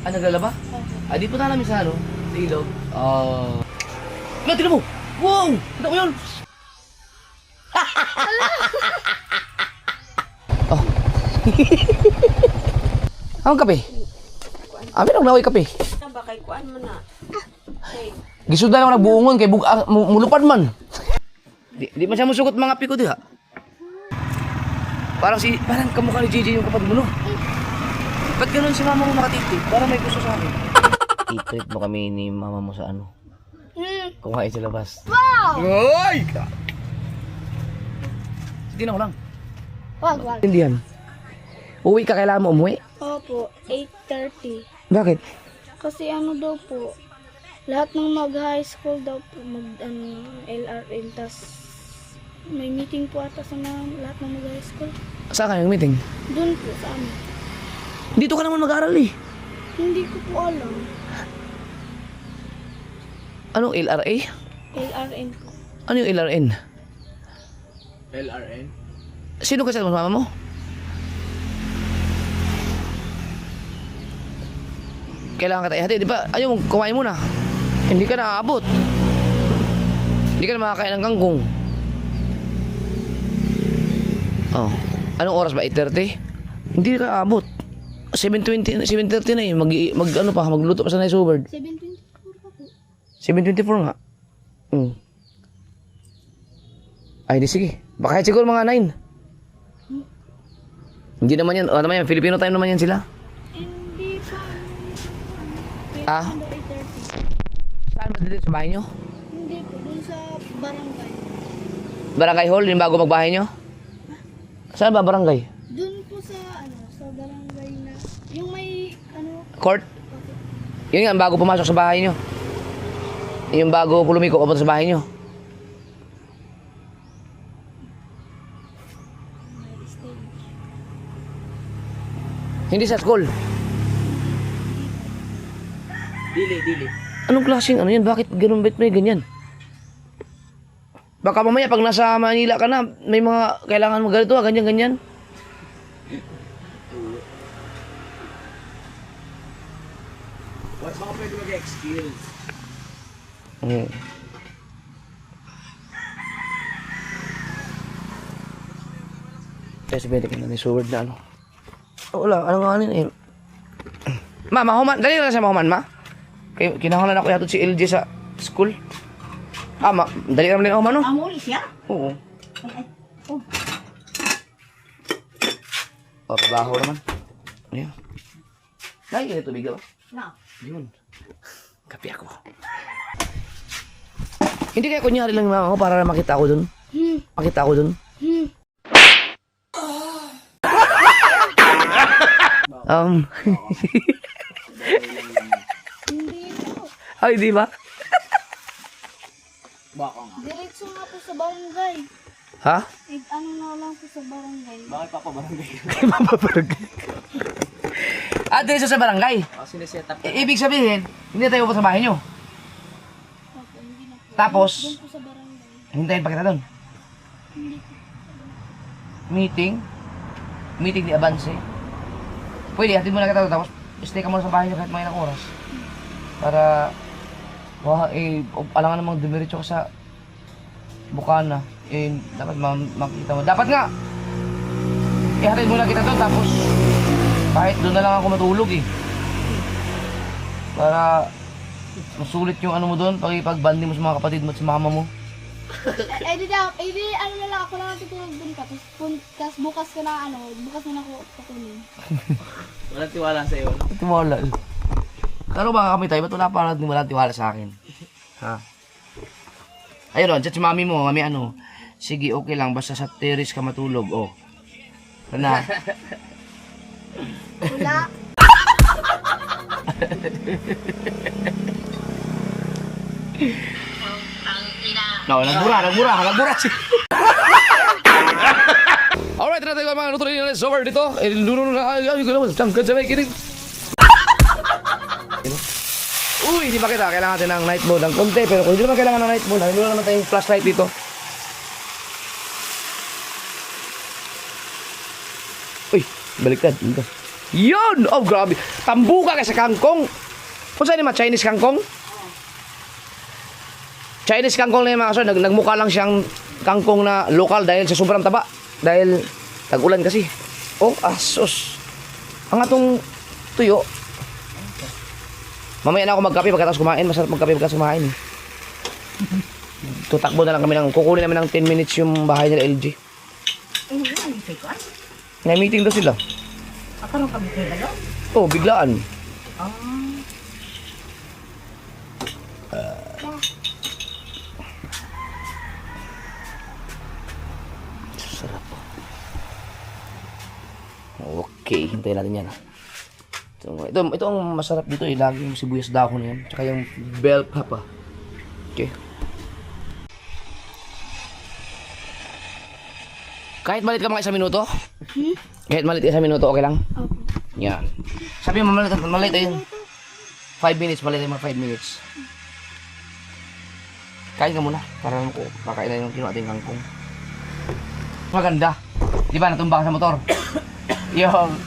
Ah, naglalaba? Ah, di punta namin sa ano? Sa ilog. Wala, tignan mo! Wow! Tignan mo yun! Oh. Ang kape? Amin ang naway kape. Bakay kuan mo na. Gisud na lang nagbuungon kay mulupad man. Di man siya musugot mga piko diha. Parang kamukha ni JJ yung kapatid mo, no? Ba't ganun si mama mo nakatitig? Parang may gusto sa akin. I-treat mo kami ni mama mo sa ano? Kumain sa labas. Wow! Oy! Sige na ko lang. Wag. Indian. Uwi ka, kailangan mo umuwi? Opo, 8:30. Bakit? Kasi ano daw po, lahat ng mag-high school daw po, LRN, tas may meeting po ata sa lahat ng mag-high school. Saan ka yung meeting? Doon po sa amin. Dito ka naman mag-aaral eh. Hindi ko po alam. Anong LRA? LRN po. Ano yung LRN? LRN? Sino kasama mo, mama mo? Kailangan ka tayo hati, di ba? Ayaw mong kumain muna. Hindi ka naaabot. Hindi ka na makakain ng kangkong. Oh. Anong oras ba? 8:30? Hindi ka aabot. 7:30 na eh. Magluto pa sa nice over. 7:24 pa po. 7:24 nga. Ay, di sige. Baka siguro mga 9. Hindi naman yan. Ano naman yan? Filipino time naman yan sila. Hindi pa. Ah? 8:30. Saan ba dito? Sa bahay nyo? Hindi po, dun sa barangay. Barangay hall? Yung bago magbahay nyo? Saan ba barangay? Dun po sa barangay na, yung may, Court? Yun nga, ang bago pumasok sa bahay nyo. Yung bago lumiko kapag sa bahay nyo. Hindi sa school. Dili. Anong klaseng ano yan? Bakit ganun ba may ganyan? Baka mamaya pag nasa Manila ka na, may mga kailangan mo ganito, ganyan-ganyan. Baka pwede mag-skills. Kaya sabihin ka na ni Seward na ano. Wala, ano nga eh. Ma, mahuman. Dali na sa mahuman, ma. Kinahangan ako yatod si LJ sa school. Ma, dali naman din ako, no? Amuli siya? Oo. Baho naman. Ayan. Ay, ganito tubig ba? No. Yun. Kapi ako. Hindi kaya kunyari lang mama ko para makita ko dun. Makita ko dun. Hindi po. Ay, di ba? Baka nga. Diretso nga po sa barangay. Ha? Ano na lang po sa barangay. Bakit papabarangay? Kay Mama Barangay. Diretso sa barangay. Siniset up. Ibig sabihin, hindi tayo pa sa bahay nyo. Opo, hindi na po. Tapos, Doon po sa barangay. hintayin pa kita doon. Hindi po. Meeting. Meeting ni Avance. Pwede, hatid mo na kita doon. Tapos, stay ka muna sa bahay nyo kahit mga ilang oras. Para, alangan namang dumiretso ka sa Bukana. Dapat makita mo. Dapat nga! Hatid mo na kita doon. Tapos, kahit doon na lang ako matulog eh. Para, masulit yung ano mo doon. Pag-banding mo sa mga kapatid mo at sa mama mo. Ano na lang, ako lang natutulog dun ka. Tapos bukas ko na bukas na ako pakunin. Walang tiwala sa'yo. Tiwala eh. Pero baka kami tayo, ba't wala pa natin walang tiwala sa akin? Ha? Ayun o, dyan si mami mo, mami ano. Sige, okay lang, basta sa terrace ka matulog, oh. Ano na? Wala. No, nagbura si. Alright, tara tayo mga nutuloy na over dito. Luno na, ay, ko naman, tangkad sa may kinig. Uy, hindi pa kita, kailangan natin ng night mode ng konti. Pero kung hindi naman kailangan ng night mode, nandun naman tayong flashlight dito. Uy, baliktad. Dito. Yun! Oh, grabe. Tambuka kay sa kangkong. Kung saan yung mga Chinese kangkong? Chinese kangkong na yung mga kaso. Nagmukha lang siyang kangkong na lokal dahil sa sobrang taba. Dahil tag-ulan kasi. Oh, asos. Ang atong tuyo. Mamaya na ako magkape pagkatapos kumain. Masarap magkape pagkatapos kumain. Tutakbo na lang kami kukunin namin ng 10 minutes yung bahay nila LG. May meeting daw sila. Akaroon kami kayo dalo? Oh, biglaan. Sarap po. Okay, hintayin natin yan. Ito ang masarap dito eh. Lagi yung sibuyas dahon na yan. Tsaka yung bell pepper. Okay. Kahit malit ka mga isang minuto? Kahit malit ka isang minuto, okay lang? Opo. Yan. Sabi mo, malit ayun. 5 minutes, malit ay mga 5 minutes. Kain ka muna. Para ko kakain na yung kinuha ating kangkong. Maganda. Di ba, natumba ka sa motor? Yung,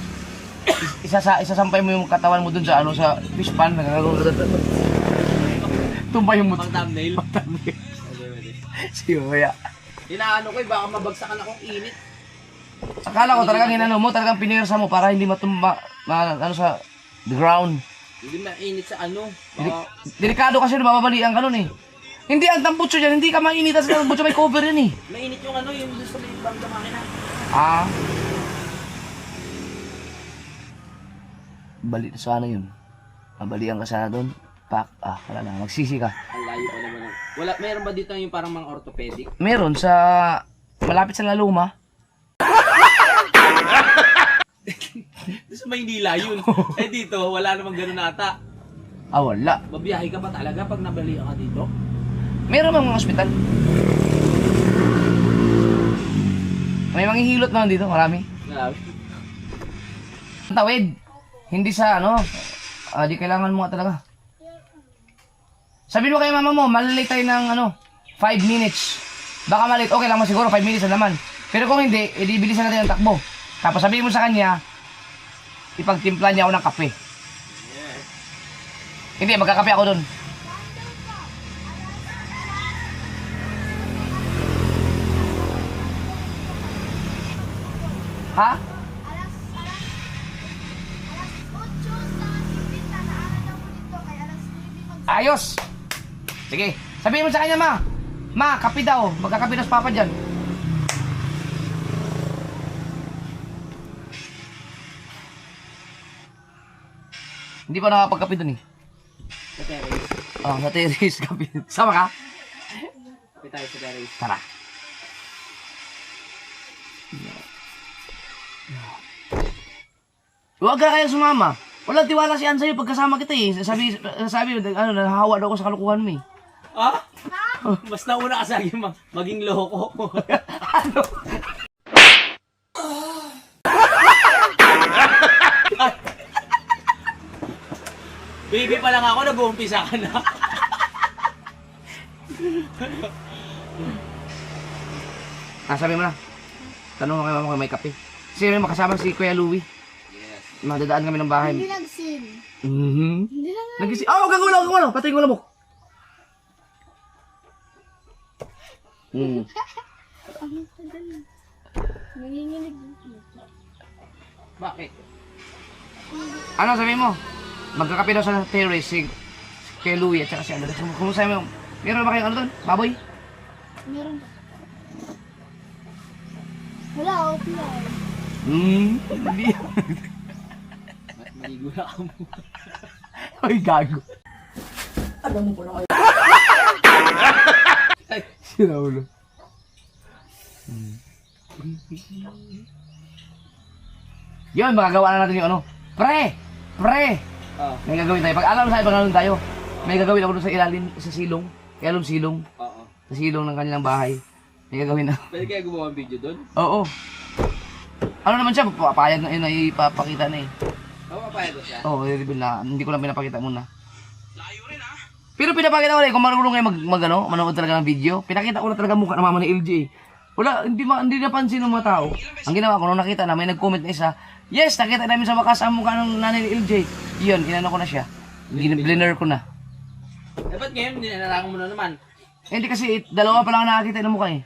isasampay mo yung katawan mo dun sa, ano, sa fish pan. Tumba yung motor. Pang thumbnail. Siyo, kaya. Inaano ko, baka mabagsakan akong init. Akala ko talagang hinano mo, talagang pinirsa mo para hindi matumba, ano sa the ground. Hindi mainit sa ano. Baka, Delikado kasi mababalian ka nun eh. Hindi ang tambutso dyan, hindi ka mainitan sa tambutso, may cover yan eh. mainit yung ano, yung gusto mo yung bang makina. Ah. Balik na sana yun. Mabalian ka sana doon. Wala na, magsisi ka. Ang layo pa naman. Wala, meron ba dito yung parang mga orthopedic? Meron sa, malapit sa Laluma. Doon sa Maynila yun. Eh dito, wala namang ganun ata. Wala. Babiyahe ka pa talaga pag nabalian ka dito? Meron bang mga ospital? May mga hilot naman dito, marami. Grabe. Tawid. Hindi sa ano, di kailangan mo nga talaga. Sabihin mo kay mama mo, malilate tayo ng ano, 5 minutes. Baka malate, okay lang mo siguro, 5 minutes na naman. Pero kung hindi, edi bilisan natin ang takbo. Tapos sabihin mo sa kanya, ipagtimpla niya ako ng kape. Hindi, magkakape ako dun. Ha? Ayos! Sige, sabihin mo sa kanya, ma. Ma, kape daw. Magkakape na sa papa dyan. Hindi pa nakapagkape dun eh. Sa terrace. Sa terrace kape. Sama ka? Kape tayo sa terrace. Tara. Huwag ka kaya sumama. Walang tiwala si Ann sa'yo pagkasama kita eh. Sabi, ano, nahahawa daw ako sa kalukuhan mo eh. Ah? Mas nauna ka sa akin maging loko. Ano? Baby pa lang ako, nag-uumpisa ka na. Sabi mo na. Tanong mo kay mama kung may kape. Kasi may makasama si Kuya Louie. Yes. Madadaan kami ng bahay. Hindi nagsin. Hindi na. Nagisi. Huwag kang gulo. Patay ko lamok. Nanginginig. Bakit? Ano sabi mo? Magkakape daw sa terrace si Kuya Louie at saka si Andres. Kumusta mo? Meron ba kayong ano doon? Baboy? Meron. Wala, offline. Hindi. Maligo na ako mo. Ay, gago. Alam mo ko na kayo. Sira ulo. Yun, magagawa na natin yung ano. Pre! May gagawin tayo. Pag alam tayo. May gagawin ako doon sa ilalim, sa silong. Kaya alam silong. Oo. Sa silong ng kanilang bahay. May gagawin na. Pwede kaya gumawa ng video doon? Oo. Ano naman siya, papayag na yun na ipapakita na eh. Oo, papayag ko siya. Oo, i-reveal na. Hindi ko lang pinapakita muna. Layo rin ah. Pero pinapakita ko rin, kung marunong kayo manood talaga ng video, pinakita ko na talaga mukha ng mama ni LJ. Wala, hindi napansin ng mga tao. Ang ginawa ko, nung nakita na may nag-comment na isa, Yes, nakita namin sa wakas ang mukha ng nanay ni LJ. Yun, inano ko na siya. Blender ko na. Dapat ngayon, nilalangan mo na naman. Eh, hindi kasi, dalawa pa lang ang nakakita ng mukha eh.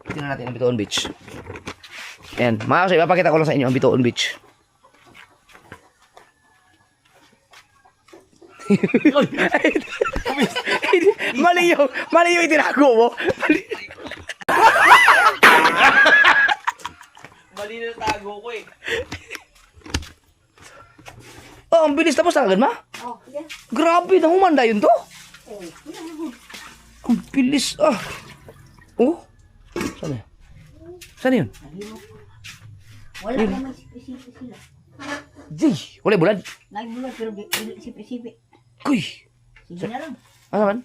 Tingnan natin ang Bitoon Beach. Ayan, mga kasi, ipapakita ko lang sa inyo ang Bitoon Beach. Mali yung itinago mo. Mali na tago ko eh. Oh, ang bilis tapos na agad, ma? Oh, yeah. Grabe, nangumanda yun to. Oh, Ang bilis, ah. Oh, saan yun? Saan yun? wala naman sipi-sipi sila. Jay, wala bulad. Nagbulat pero di sipi-sipi. Kuy, Sige na lang. ano man?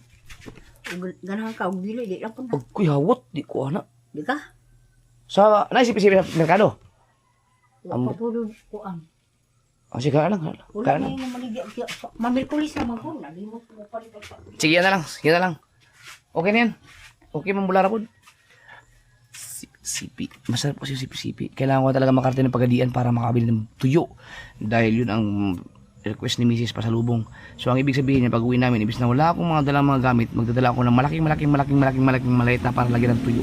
Ganahan ka, bila, di lang po na. Pag kuy hawat, di ko ana. Di ka? Sa, naisip-isip sa merkado. Wala pa po doon ko ang. Oh, sige, kaya lang. Wala Kaya na lang. yung maligyan. Mamirkulis naman po. Nalimot mo pa rin. Sige, yan na lang. Sige na lang. Okay na yan. Okay, mambulara po. Sipi. Masarap kasi yung sipi-sipi. Kailangan ko talaga makarating ng pagadian para makabili ng tuyo. Dahil yun ang request ni Mrs. Pasalubong. So, ang ibig sabihin niya, pag uwi namin, ibig na wala akong mga dalang mga gamit, magdadala ako ng malaking maliit na para lagyan ng tuyo.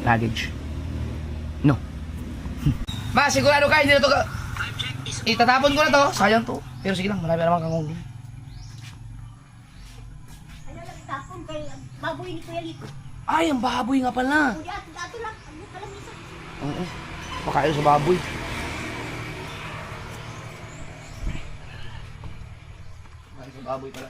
Luggage. No. Ma, sigurado kayo, hindi na to ka... Itatapon ko na to. Sayang to. Pero sige lang, marami naman kangong dun. Ano lang, tapon kay baboy ni Kuya Lito. Ay, ang baboy nga pala. Kuya, ato lang. Ano ka lang isa? Oo. Pakain sa baboy. Pakain sa baboy pala.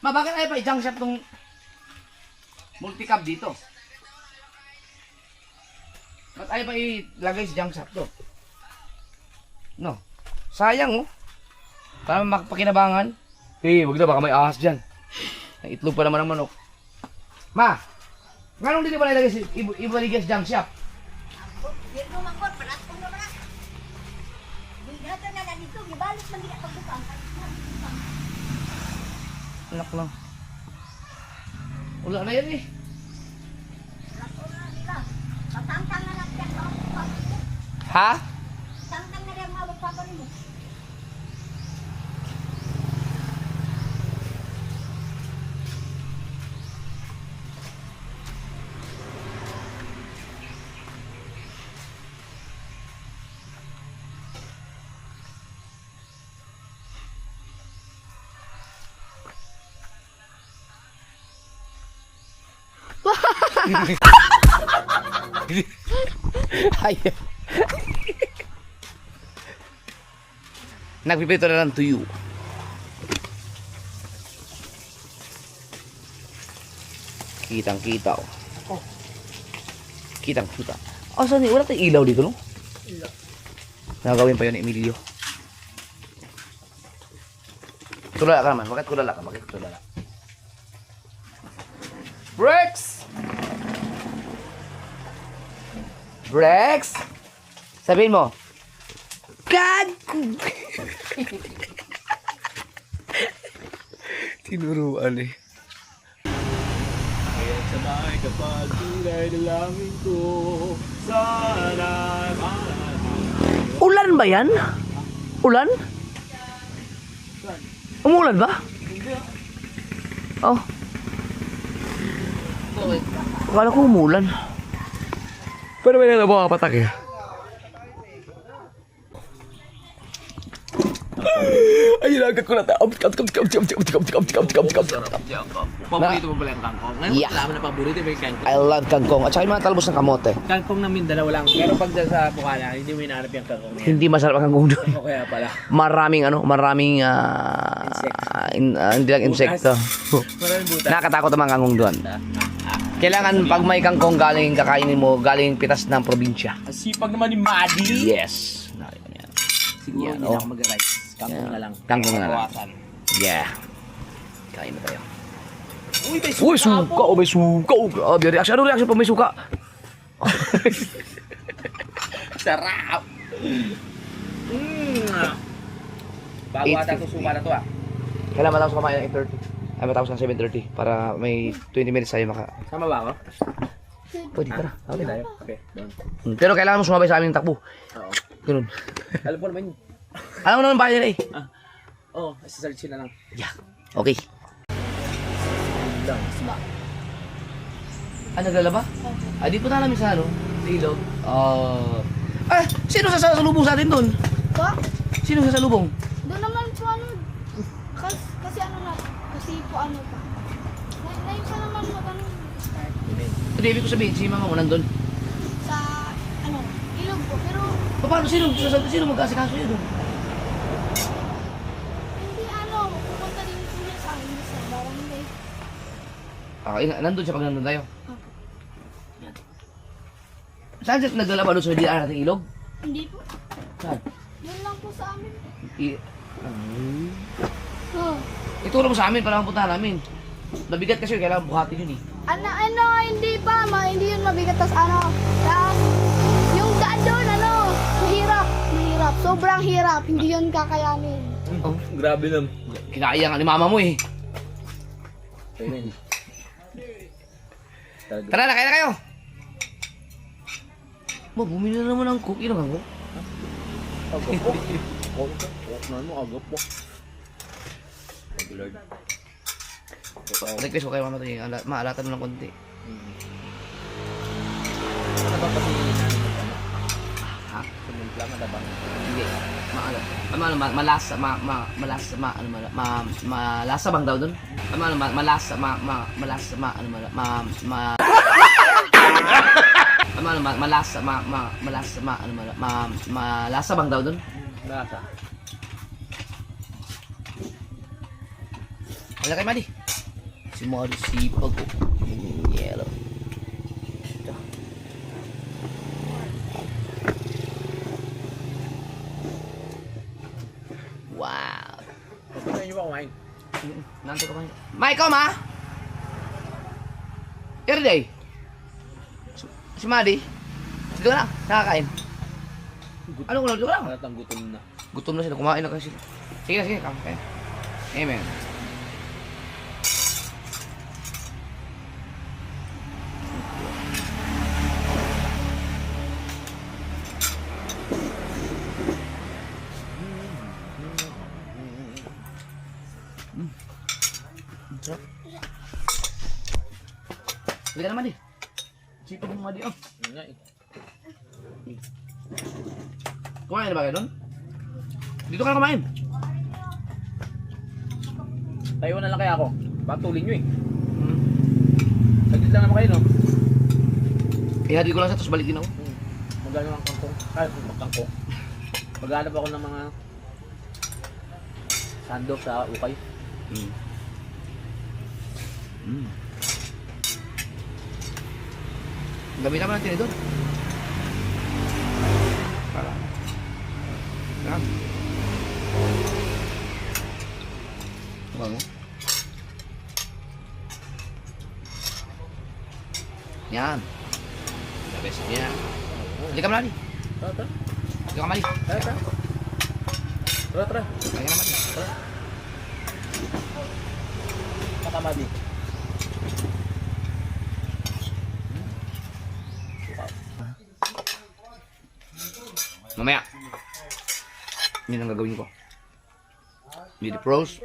Ma, bakit ay pa i-junk shop tong multi-cab dito? Ba't ay pa ilagay sa junk shop to? No. Sayang oh. Para makapakinabangan. Wag na baka may ahas dyan. Ang itlog pa naman ng manok. Ma! Nganong dito pa nilagay sa ibaligay sa junk shop? Dito mangkot, panas ko na panas. Bigatan na dito, gibalik man dito pagbukang. Anak lang. Wala na yan eh. Patangtang na lang siya. Ha? Tangtang na lang mga papa mo. Ay. Nagpipito na lang tuyo. Kitang-kita oh. Kitang-kita. Saan wala tayong ilaw dito no? Ilaw. Nagagawin pa yun ni Emilio. Tulala ka naman. Bakit tulala ka? Bakit tulala? Brex! Brex! Sabihin mo. God! Tinuruan eh. Kaya sabay kapag tulay na langin ko, sana Ulan ba yan? Ulan? Umulan ba? Oh. Akala ko umulan. Pero may nalabaw kapatak eh. Ayun lang ko na ta. Paborito mo pala yung kangkong. Ngayon, Yeah. alam mo na paborito mo yung kangkong. I love kangkong. At saka yung mga talbos ng kamote. Kangkong na Mindanao lang. Pero pag dyan sa Bukana, hindi mo hinahanap yung kangkong na yan. Hindi masarap ang kangkong doon. O kaya pala. Maraming hindi lang insekto. Maraming butas. Nakakatakot ang mga kangkong doon. Kailangan pag may kangkong galing kakainin mo, galing pitas ng probinsya. Ang sipag naman ni Maddie. Yes. Yan. Siguro Yan, hindi oh. na ako mag-rice. Kangkong na lang. Kangkong na lang. Bawasan. Yeah. Kain na tayo. Uy, may Uy, suka! Oh, may suka! Oh, grabe reaction. Ano reaction pag may suka? Sarap! Bago ata ito suka na to ah. Kailan matapos kumain ng 8:30? Ay, matapos ng 7:30 para may 20 minutes tayo maka... Sama ba ako? Pwede, tara. Okay tayo. Okay, doon. Pero kailangan mo sumabay sa amin ng takbo. Oo. Ganun. Alam ko naman yun. Alam mo naman bahay nila eh. Oo, isa-search na lang. Yeah. Okay. Lang. Ah, naglalaba? Ah, di po na namin sa ano? Sa ilog? Sino sasalubong sa atin doon? Ba? Sino sasalubong? Doon naman po ano, kasi ano na, kasi po ano pa. Ngayon pa naman mag-ano, start Hindi, ibig ko sabihin, si mama mo nandun. sa, ano, ilog po. Pero, Paano sino mag-asikaso yun doon? hindi ano, pupunta din po niya sa amin sa barangay. Nandun siya pag nandun tayo. Opo. Saan siya naglalaba doon sa diaan nating ilog? Hindi po. Saan? Yun lang po sa amin. Oh. Ituro mo sa amin para mapuntahan namin. Nabigat kasi yun, kailangan buhatin yun eh. Hindi pa, hindi yun mabigat. Tas ano, yung daan doon, ano, mahirap. Sobrang hirap. Hindi yun kakayanin. Oh, Grabe naman. kinakaya nga ni mama mo eh. Kaya na yun. Talaga. Tara na, kaya na kayo! Bumili na naman ng cookie ng hango. Agap po. Huwag na mo, agap po. Thank you, Lord. Request ko kayo mama ito yung maalatan mo ng konti. Ano ba kasi namin ito? Ha? Sumumpla ka na ba? Hindi. Malasa bang daw dun? Malasa bang daw dun? Nasa? Wala kay Madi. Si Madi sipag ko. Yellow. Ito. Wow. Gusto nyo ba kumain? Nanto ka ba? Ma, ikaw ma? Everyday? Si Madi? Dito ka lang, nakakain. Ano ko lang, dito ka lang. Paratang gutom na. Gutom na sila, kumain na kasi. Sige, sige, kakain. Amen. Sarap. Hindi ka naman eh. Sipag mo Madi, oh. Yun nga eh. Kumain na ba kayo doon? Dito ka na kumain. Tayo na lang kaya ako. Patulin nyo eh. Saglit lang naman kayo no? Ihati ko lang siya, tapos balik din ako. Maghanap ang kangkong. Ay, magkangkong. Maghanap ako ng mga sandok sa ukay. Gamitan mo ng tinidor. Para. Yan. Tumaw mo. Yan. The best niya. Hindi ka malali. Tara, tara. Hindi ka mali. Tara, tara. Tara, tara. Kaya naman. Tara. Makamadi. Mamaya. Yun ang gagawin ko. With the pros.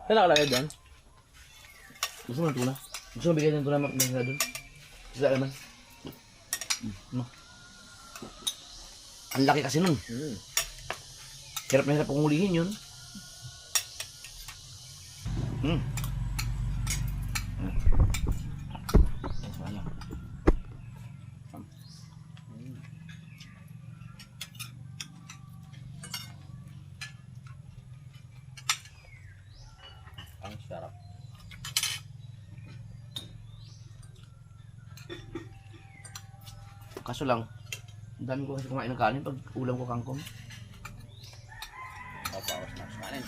Saan nakalagay doon? Gusto mo ng tuna? Gusto mo bigyan ng tuna ng doon? Gusto naman? No. Ang laki kasi nun. Hirap na hirap kong hulihin yun. Ang sarap. Kaso lang, ang dami ko kasi kumain ng kanin pag ulam ko kangkong. Papawas na kanin.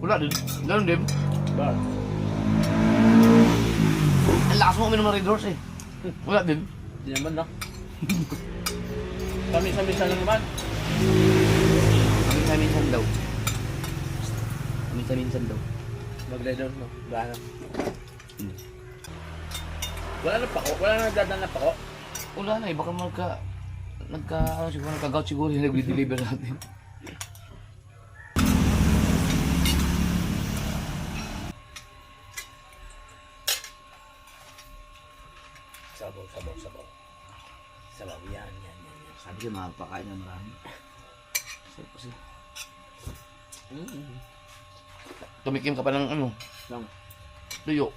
Wala din. Ganun din. Ba? Ang lakas mo uminom ng Red Horse eh. Wala din. Hindi naman na. Kami-samisa lang naman. Minsan daw. Minsan daw. Mag-leather mo. Gana. Wala na pako. Wala na nagdadaan na pako. Wala na eh, baka siguro nagka-gout siguro yung nagde-deliver natin. Sabaw. Sabaw. Yan. Sabi ko, makapakain na marami. Sarap kasi. Tumikim ka pa ng ano, Lang. tuyo.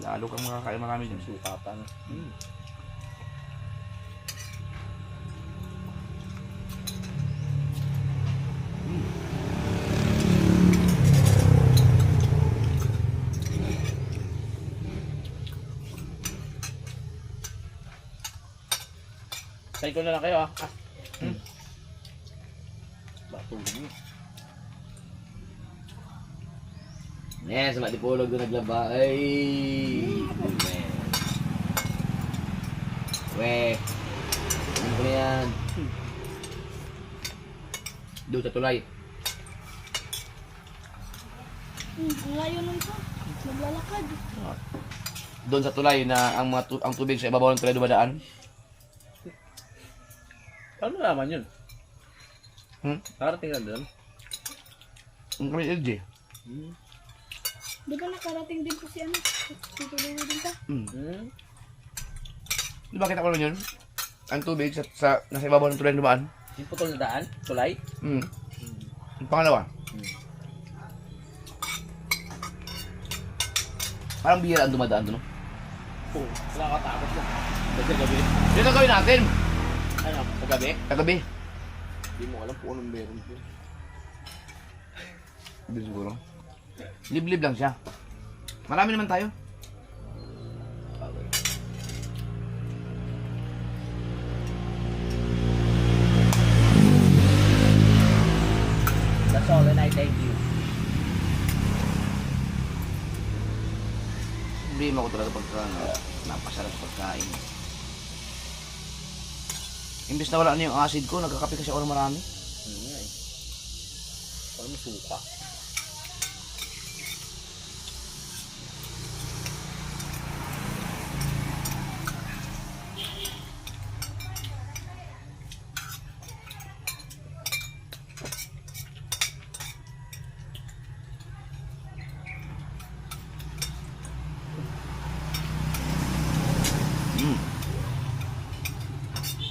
Lalo kang makakain marami dyan. Suka pa na. Say ko na lang kayo Batulog mo. Yes, matipulog doon naglaba. Ay! We. Ano ko na yan? Doon sa tulay. Ang layo nun po. Naglalakad. Doon sa tulay na ang tubig sa ibabaw ng tulay dumadaan. Paano naman yun? Nakarating na doon? Ang kami LG. Di ba nakarating din po si ano? Tutuloy din ka? Di ba kita ko nun yun? Ang tubig sa nasa ibabaw ng tulay dumaan. Yung putol na daan? Tulay? Ang pangalawa. Parang bihira ang dumadaan doon. Oo. Nakakatakot na. Kasi gabi. Yun ang gawin natin. Ano? Sa gabi? Kagabi. Hindi mo alam kung anong meron po. Hindi siguro. Liblib lang siya. Marami naman tayo. That's all and I thank you. Hindi mo ako talaga pagka napasarap sa pagkain. Imbes na wala na yung acid ko, nagkakape kasi ako ng marami. Nga eh. Parang masuka.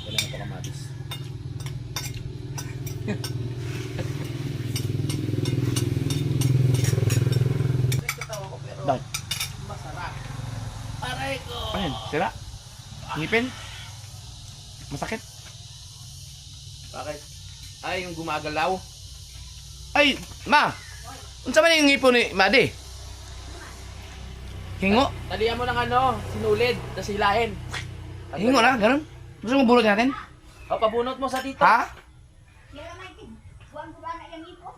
Wala na pa kamatis. Bakit? Masarap. Aray ko! Ano yun? Sira? Ngipin? Masakit? Bakit? Ay, yung gumagalaw. Ay, ma! Unsa man yung ngipon ni Madi? Hingo? Talihan mo ng ano, sinulid, tas hilahin. Hingo na, ganun? Gusto mo bulot natin? O, pabunot mo sa dito. Ha? Kaya naman ito, buwan ko ba na yung ipo?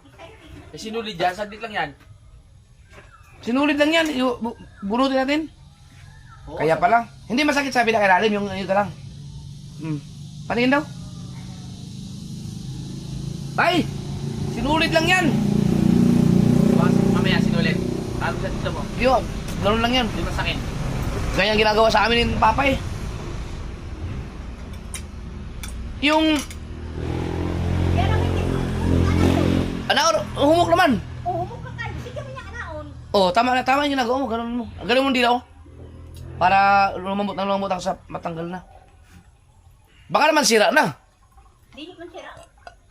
Eh, sinulid yan, saglit lang yan. Sinulid lang yan. Bunutin natin. Oo, Kaya pala. Hindi masakit sabi na kailalim, yung ito lang. Patingin daw. Ay! Sinulid lang yan! Mamaya sinulid. Ano sa dito mo? Yun, ganun lang yan. Hindi masakit. Ganyan ginagawa sa amin ni Papa eh. Yung... Kaya naman ito, Ano, humok naman. humok ka kayo, sige mo niya kanaon. Oh, tama yung ginagawa mo, ganun mo. Ganun mo din ako. Para lumambot ang sa matanggal na. Baka naman sira na. Di man sira.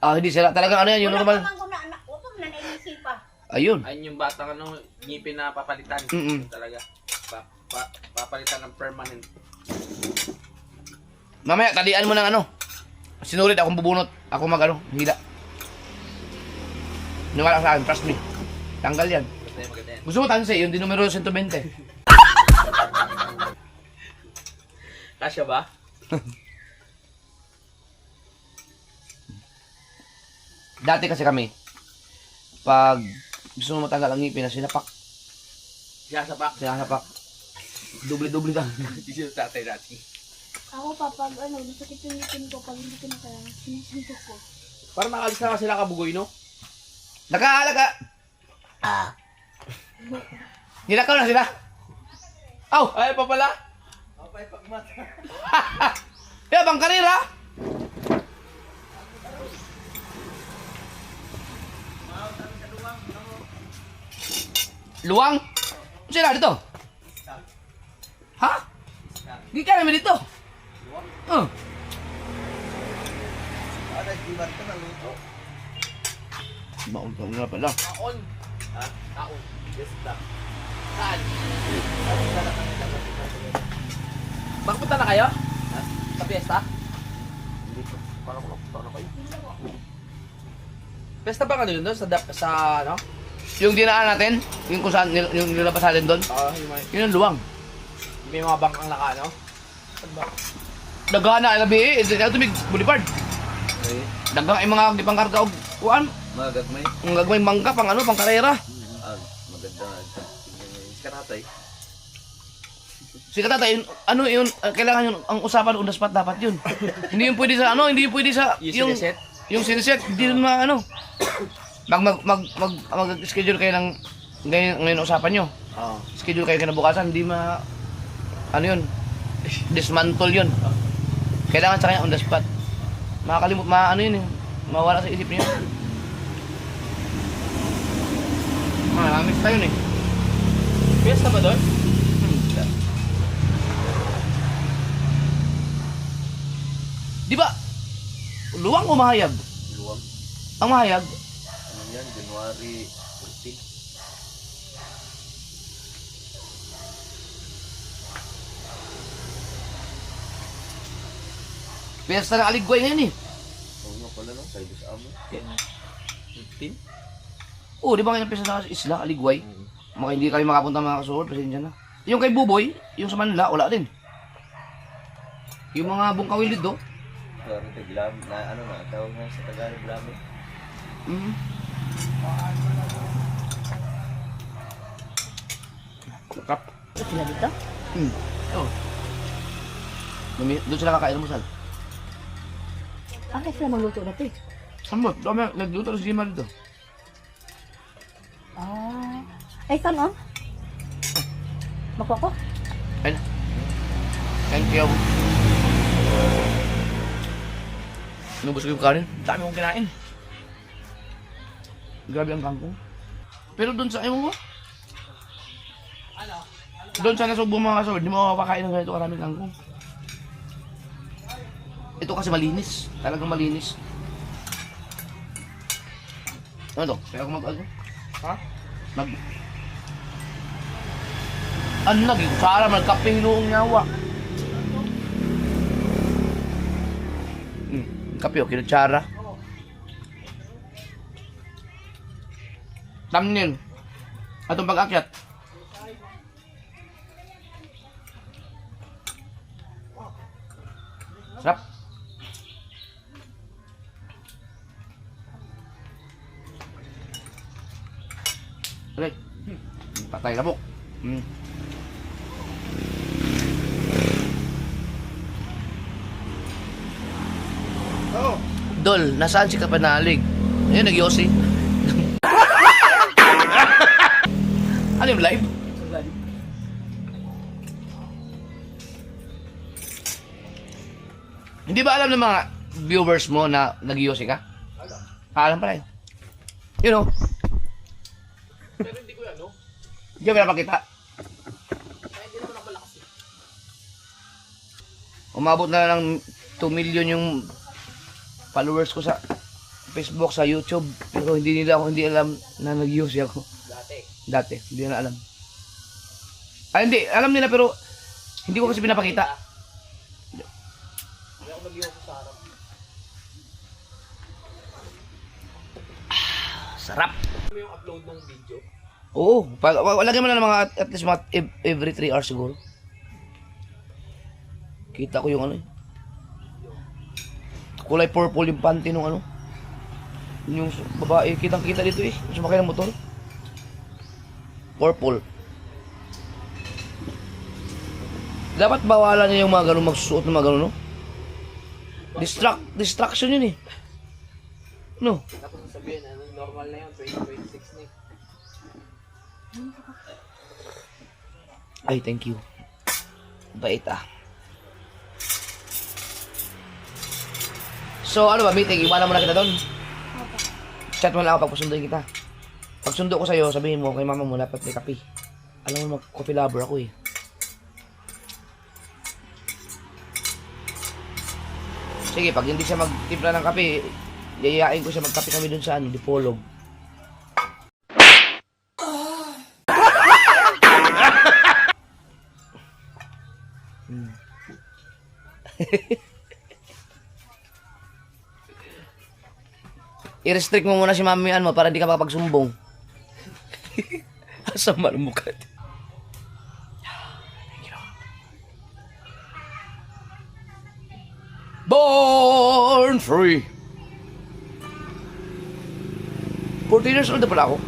Hindi sira. Talagang ano yan, yung normal. Wala ko na anak, utong na naisip pa. Ayun. Ayun yung batang ano, ngipin na papalitan. Talaga. Papalitan ng permanent. Mamaya, talian mo ng ano. Sinulit akong bubunot. Ako hila. Niwala sa akin, trust me. Tanggal yan. Basta yung maganda yan. Gusto mo tansi, yung di numero 120. Kasya ba? Dati kasi kami, pag gusto mo matanggal ang ngipin na sinapak. Siya sa pak. Sinasapak. Doble-doble lang. Yung tatay natin. Ako pa, pag masakit yung ngipin ko, pag hindi ko na kaya, sinisuntok ko. Parang nakalis na kasi nakabugoy, no? Nakaalaga! Nilakaw na sila! Aw! Ay, pa pala! Yeah, bang karira! Luwang? Sila dito? Ha? Di ka namin dito? Luwang? Baon ka nga pala. Taon! Ha? Taon. Yes, lang. Saan? Magpunta na kayo? Ha? Sa piyesta? Hindi ko. Paano ko napunta na kayo? Piyesta ba ano yun doon? Sa ano? Yung dinaan natin, yung kung saan yung nilabas natin doon, yun ang luwang. May mga bangkang naka, ano? Saan ba? Dagana ay labi eh, ito tumig bulipard. Okay. Dagang ay mga gipangkarga og kuan, Mga gagmay. ang gagmay bangka pang ano, pang karera. Maganda nga. Karatay. Si tatay, ano yun, kailangan yun, ang usapan on the spot dapat yun. Hindi yun pwede sa ano, hindi yun pwede sa Yung siniset? yung siniset, hindi yun ma ano. Mag-schedule kayo ng ngayon usapan nyo. Oo. Schedule kayo kinabukasan, hindi ano yun, dismantle yun. Kailangan sa kanya on the spot. Makakalimut, ano yun eh, mawala sa isip niyo. Maraming tayo yun eh. Piyesta ba doon? Di ba? Luwang o mahayag? Luwang. Ang mahayag, Ano yan? January 14. piyesta ng aligway ngayon eh. Oo nga pala no? Sa ibis amo. 15? Oo, di ba ngayon ang piyesta sa isla, aligway? Maka hindi kayo makapunta mga kasuhod, pasensya na. Yung kay Buboy, yung sa Manila, wala din. Yung mga bungkawilid do. Sorry, taglam. Na ano na? Tawag nga sa Tagalog lami. Mm. Sarap. Sila dito? Oo. Doon sila kakain mo sal. Bakit sila magluto na ito eh? Sambot, dami, nagluto na si Gima dito. Ah. Ay, saan on? Makuha ko? Ayun. Thank you. Inubos ko yung kanin. Dami kong kinain. Grabe ang kangkong. Pero doon sa ewan ko. Doon sa nasubong mga kasawad, di mo makakain ng ganito karaming kangkong. Ito kasi malinis. Talagang malinis. Ano to? Kaya ako mag-ano? Ha? Ano naging? Sara, magkaping luong nyawa. Kape o, kinutsara. Thumbnail. Atong pag-akyat. Sarap. Ulit. Patay na po. Dol, nasaan si Kapanalig? Ayun, nag-yosi. Ano yung live? Hindi ba alam ng mga viewers mo na nag-yosi ka? Alam pala yun. You know? Pero hindi ko yan, no? Hindi ka pinapakita. Kaya hindi naman ako malakas eh. Umabot na lang 2 million yung followers ko sa Facebook, sa YouTube. Pero hindi alam na nag-yosi ako. Dati, hindi na alam. Hindi, alam nila pero hindi ko kasi pinapakita. Hindi ako nag-iwas sa harap. Sarap. Ano yung upload ng video? Oo, lagyan mo na ng mga at least mga every 3 hours siguro. Kita ko yung ano eh. Kulay purple yung panty nung ano. Yung babae, kitang-kita dito eh. Sumakay ng motor. Purple. Dapat bawalan niya yung mga ganun magsusuot ng mga ganun, no? Distraction yun eh. No? Tapos sabihin, normal na yun, 2026 na eh. Ay, thank you. Bait ah. So, ano ba, meeting? Iwanan mo na kita doon? Chat mo lang ako pag pasunduin kita. Pag sundo ko sa'yo, sabihin mo kay mama mo, dapat may kape. Alam mo, mag-coffee lover ako eh. Sige, pag hindi siya magtimpla ng kape, yayain ko siya magkape kami dun sa Dipolog. I-restrict mo muna si mami mo para hindi ka makapagsumbong. Asama ng mukha. Born free. 14 years old na pala ako.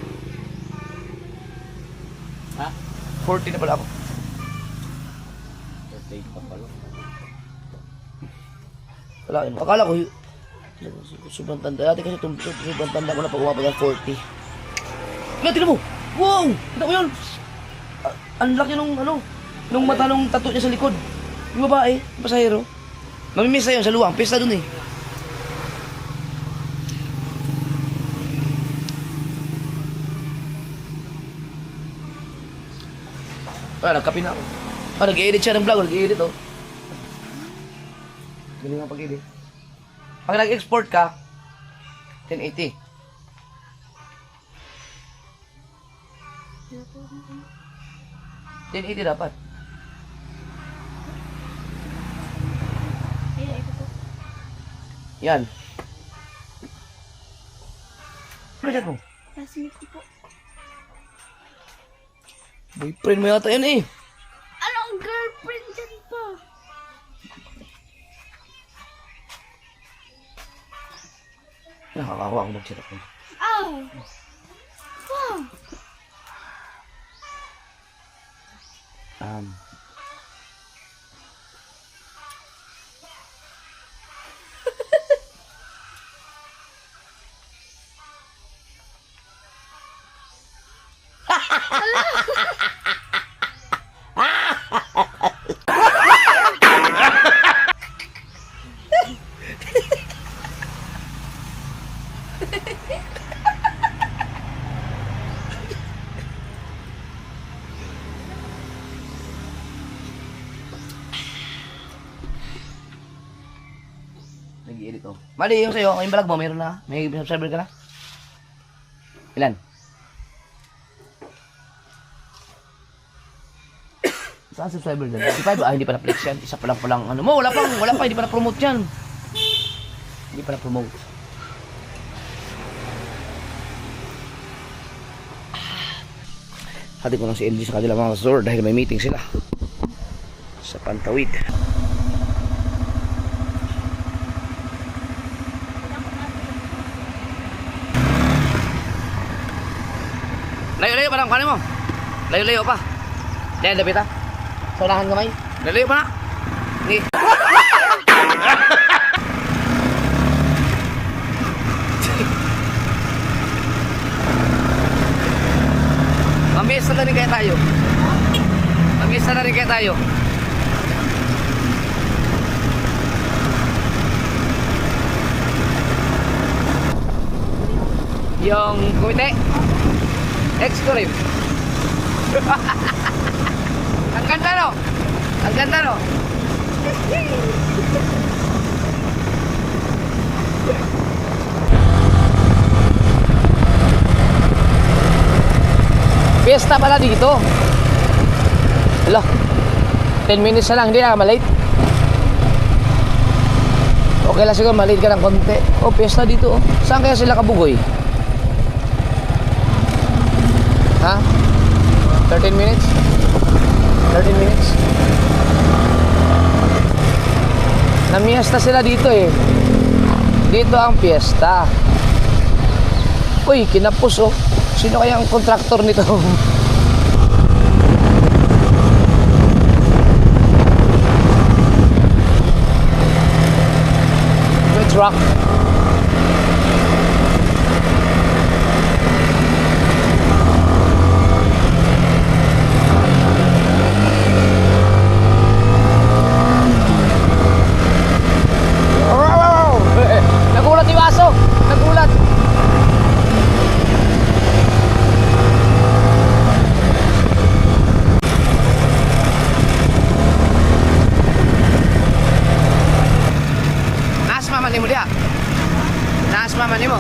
Ha? 14 na pala ako. Birthday pa pala. Wala, akala ko sobrang tanda. Dati kasi sobrang tanda ko na pag umabot ng 40. Nga, tignan mo! Wow! Tignan mo yun! Ang laki nung mata nung tattoo niya sa likod. Yung babae, yung pasahero. Mamimiss na yun sa luwang. Pesta dun eh. Wala, nagkape na ako. Nag-i-edit siya ng vlog. Nag-i-edit oh. Galing ang pag-edit. Pag nag-export ka, 1080. $1080 dapat. Yan. Ano dyan mo? Classmate ko po. Boyfriend mo yata yan eh. Anong girlfriend dyan pa? Nakakawa ako mag-chat ako. Oh! Wow! Nag-i-edit oh. Mali yung sa'yo, yung vlog mo, mayroon na. May subscriber ka na? Ilan? Saan subscriber dyan? 55? Ah, hindi pa na-flex yan. Isa pa lang palang ano mo. Wala pa, hindi pa na-promote yan. Hindi pa na-promote. Hati ko lang si LG sa kanila mga store dahil may meeting sila. Sa Pantawid. Layo-layo pa lang, kanin mo. Layo-layo pa. Diyan, lapit ha. Sa unahan kamay. Layo pa na. Sige. Mamiesta na rin kaya tayo. Mamiesta na rin kaya tayo. Yung kumite. Extreme. Ang ganda no? Ang ganda no? Fiesta pala dito. Hala. 10 minutes na lang, hindi na malate. Okay lang siguro, malate ka ng konti. Oh, fiesta dito oh. Saan kaya sila kabugoy? Ha? 13 minutes? 13 minutes? Namiesta sila dito eh. Dito ang fiesta. Uy, kinapos oh. Sino kaya ang kontraktor nito? truck. Nagulat yung aso. Nagulat. Naas mama ni mo dia. Naas mama ni mo.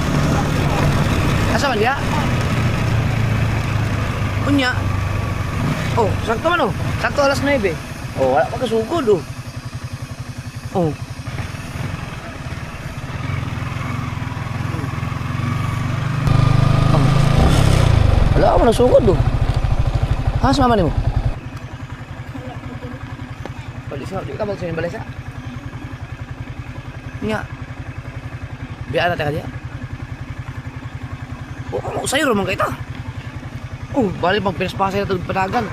Asa man dia? Unya. Oh, sakto man oh. Sakto alas 9. Oh, wala pa kasugod oh. Oh. Wala mo nasugod do. Ha, sa mama nimo? Balik sa, di ka magsunin balay sa. Nya. Biya na ta kanya. Oh, sayo man kay ta. Oh, balik pag pinaspasay na to padagan.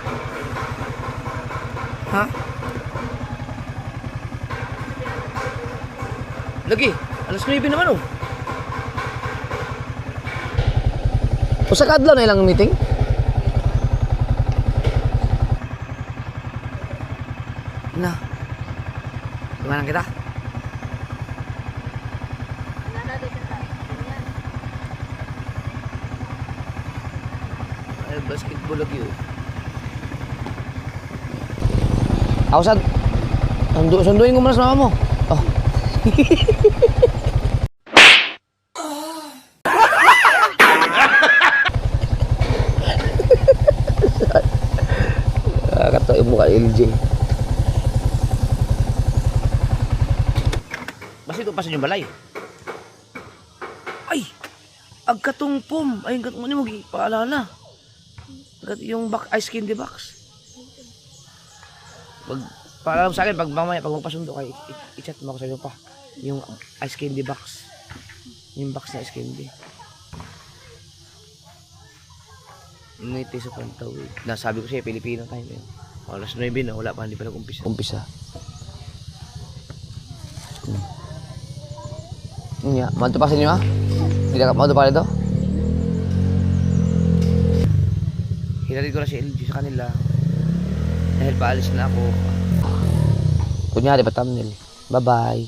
Ha? Lagi, alas 9 naman oh. O sa kadlaw na ilang meeting? Na. Gimana kita? Ay, basketball lagi oh. Ako sad. Sunduin ko muna sa mama mo. Oh. Kata ibu kak LJ. Basta ito pa sa inyong balay. Ay! Agkatong pom. Ay, agkatong ano mo paalala. Agkat yung ice candy box. Paalam sa akin, pag mamaya, pag magpasundo kay, i-chat mo ako sa inyo pa. Yung ice candy box. Yung box na ice candy. Ngiti sa Pantawid. Nasabi ko siya, Pilipino time yun. Alas 9 na, wala pa, hindi pa nag-umpisa. Umpisa. Nga, manto pa sa inyo ha? Hindi na manto pa rin ito? Hinatid ko na si LG sa kanila. Dahil paalis na ako. Kunyari pa thumbnail. Bye-bye.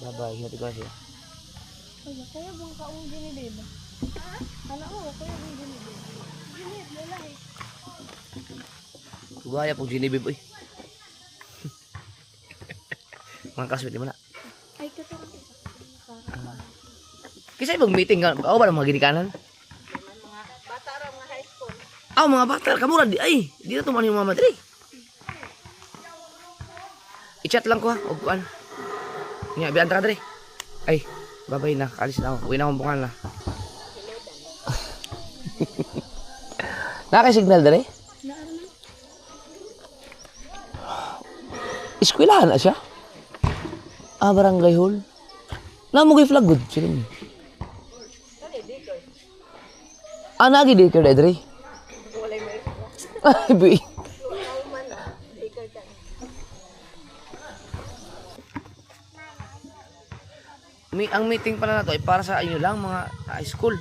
Bye-bye, hinatid ko na siya. Kaya bang kaong ginibib? Hala ko, kaya bang ginibib? Ginibib, lalaki. Gaya pong ginibib, uy. Mga kaswit, di mo na. Ay, katong. Kasi ibang meeting ka, ako ba ng mga ginikanan? Bata raw mga high school. Mga bata, kamura, di na tumanin yung mga madri. I-chat lang ko ha, o kuan. Nga, bianta ka dre. Ay, babay na, kalis na ako. Uwi na akong bukan na. Nakasignal dre? Iskwilahan na siya? Barangay hall. Namugay flag good, sila mo. Nagi daycare dre. Walay may Ay, buwi. man bigger ka. Ang meeting pala na to ay para sa inyo lang mga high school.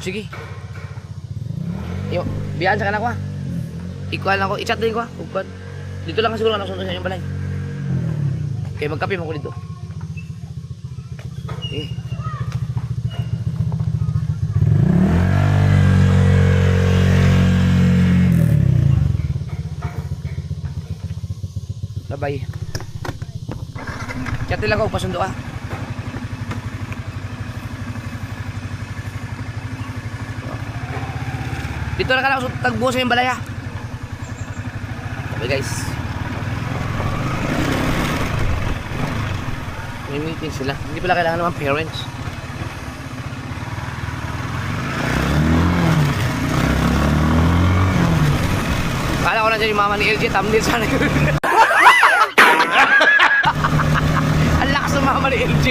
Sige. Yo, biyan sa kanak ko ha. Ikuan ako, i-chat din ko ha. Ugpan. Dito lang siguro ako sunod sa inyong balay. Okay, magkape mo ko dito. Eh. Bye-bye. Chat lang ako, pasundo ka. Dito na ka lang tagbuo sa yung balay ha. Okay guys. May meeting sila. Hindi pala kailangan naman parents. Kala ko na dyan yung mama ni LJ, thumbnail sana yun. Ang lakas ng mama ni LJ.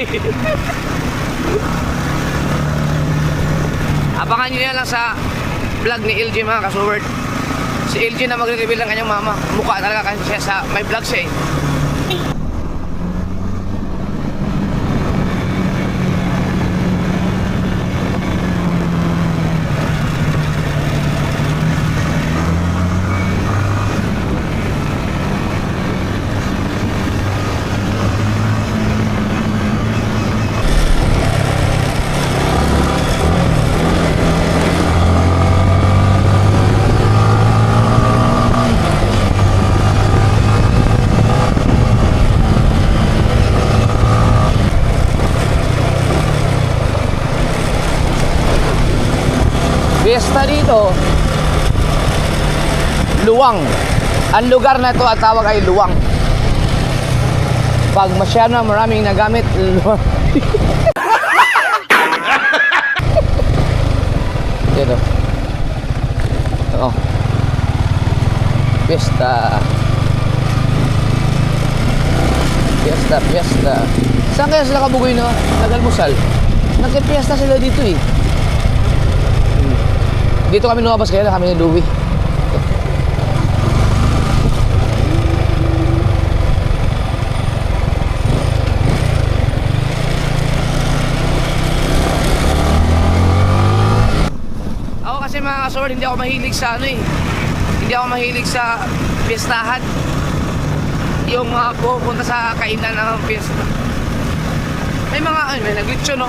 Abangan nyo yan lang sa vlog ni LJ mga kasubert. Si LG na magre-reveal ng kanyang mama. Mukha talaga kasi siya sa may vlog siya eh. Fiesta dito, Luwang. Ang lugar na ito at tawag ay Luwang. Pag masyado na maraming nagamit, Luwang. Dito. Oo. Fiesta. Fiesta. Saan kaya sila kabugoy na nag-almusal? Nagkipiesta sila dito eh. Dito kami lumabas kaya kami ni Louie. Ako kasi mga kasaward, hindi ako mahilig sa ano eh. Hindi ako mahilig sa piyestahan. Yung pupunta sa kainan ng piyesta. May mga, may naglitsyo no?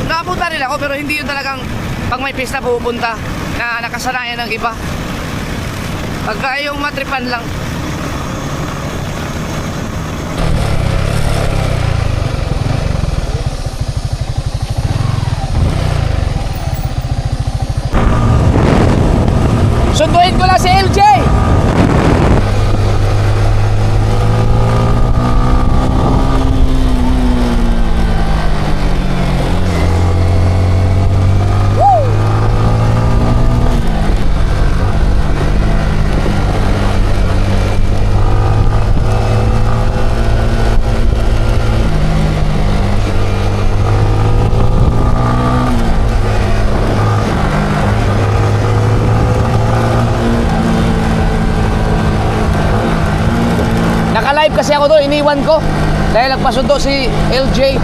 Nakapunta rin ako pero hindi yun talagang pag may pista pupunta na nakasanayan ng iba. Pagka yung matripan lang. Sunduin ko lang si LJ! Naka-live kasi ako doon, iniwan ko dahil nagpasundo si LJ.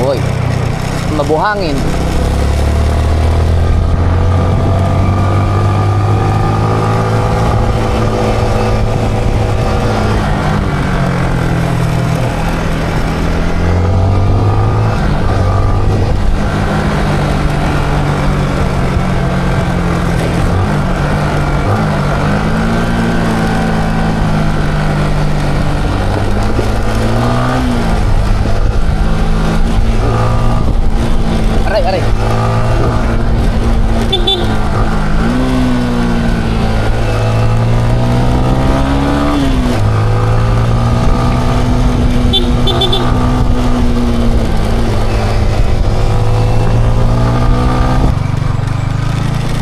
Uy, mabuhangin. Aray.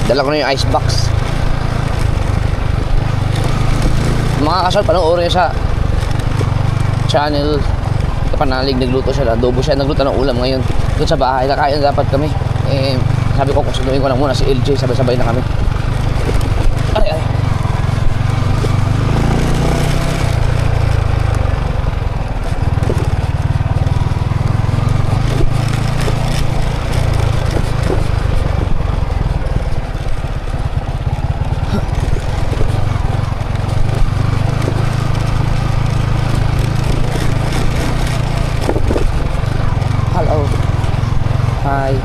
Dala ko na yung ice box. Mga kasal, panoorin sa channel Panalig, nagluto siya, adobo siya, nagluto ng ulam ngayon doon sa bahay. Kakain na dapat kami. Sabi ko kung sunduin ko lang muna si LJ, sabay-sabay na kami. Ay. Hello. Hi.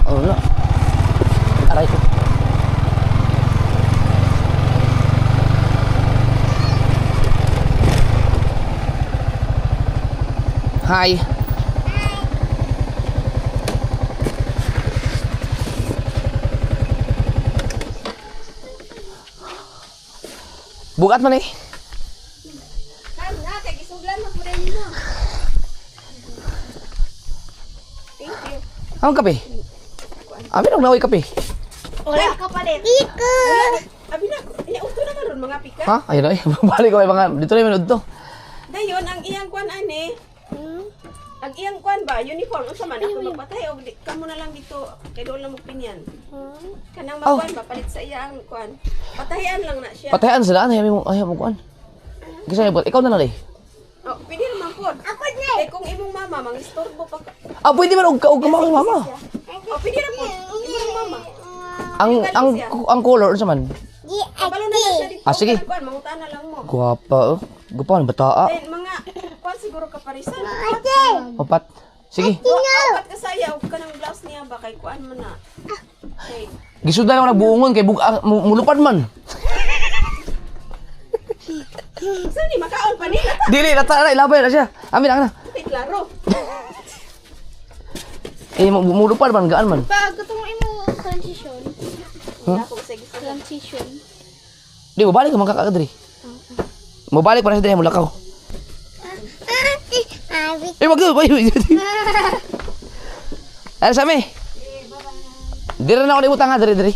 Oh no. Aray ko. Hi. Bukat man eh. Kan na kay gisuglan mo pud nimo. Thank you. Ang kape? Amin ang naway kape. Wala ka pa din. Ika. Abi na, iauto na karon mga pika. Ha? Ayun ay. Balik ko may mga dito na yung minuto. Dayon ang kuan ani. Ang iyang kuan ba, uniform unsa man ako magpatay og kamo na lang dito kay doon lang mo pinyan. Kanang makuan ba palit sa iya ang kuan. Patahian lang na siya. Patayan sila, ayaw mo kuan. Kasi ikaw na lang eh. Oh, pwede naman po. Ako din. Eh kung imong mama mangistorbo pa ka. Pwede man og kamao mama. Oh, pwede na po. Imong mama. Ang color unsa man? Kabalo na lang siya dito. Sige. Kuan mangutan na lang mo. Guwapa, Guwapa, bataa. Then mga kuan siguro kaparisan. Opat. Sige. Apat ka sayaw kanang blouse niya ba kay kuan man na. Okay. Gisud na lang nagbuungon kay mulupad man. Saan ni makaon pa nila? Dili, nata na ilabay na siya. Amin na. Hindi klaro. Mulupad man, gaan man. Pag gusto mo imo transition. Wala ko sige. Transition. Di, mabalik ka magkakadri. Mabalik para sa diri mo lakaw. Wag ka, ano sa me? Diri na ako libutang ha, diri.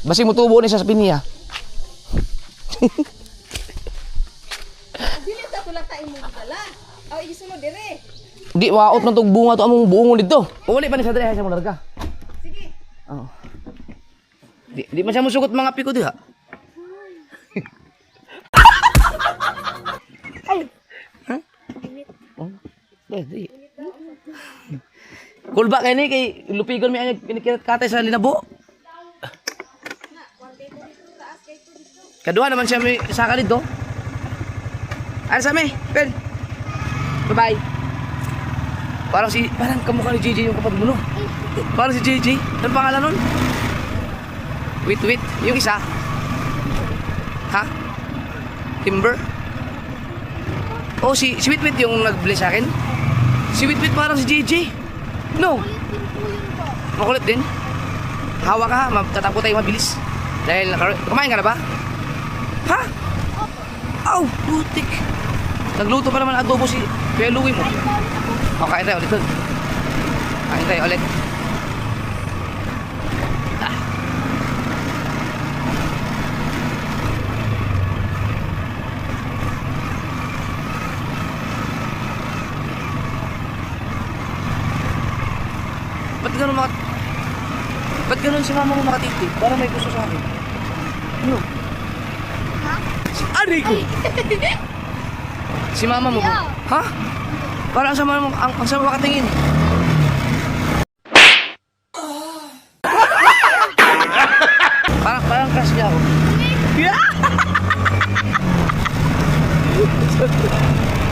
Basi mo tubo ni sa pinya. Dili ta tulak ta imo dala. Aw isulo dire. Di, waot na itong bunga to among buungon dito. Uli pa ni sa diri, sa mo larga. Sige. Oo. Di man siya musugot mga piko diha. Ay. Ha? Oh. Di. Kulba kay ni kay lupigon mi ang pinikirat-katay sa linabo. Kadua naman siya may saka dito. Ano sa mi? Pen. Bye-bye. Parang kamukha ni JJ yung kapatid mo, no? Parang si JJ. Ano pangalan nun? Wait. Yung isa. Ha? Timber? Oh, si Wit yung nag-bless sa akin. Si Wit parang si JJ. No. Makulit din. Hawa ka ha. Tatakbo tayo mabilis. Dahil kumain ka na ba? Ha? Aw, putik. Nagluto pa naman adobo si Kuya Louie mo. O, kain tayo ulit dun. Kain tayo ulit. Ba't ganun si mama mo makatitig? Parang may gusto sa akin. Ano? Si Aray ko! Si mama mo. Ha? Parang sa mama mo, ang sama makatingin. Parang crush niya ako.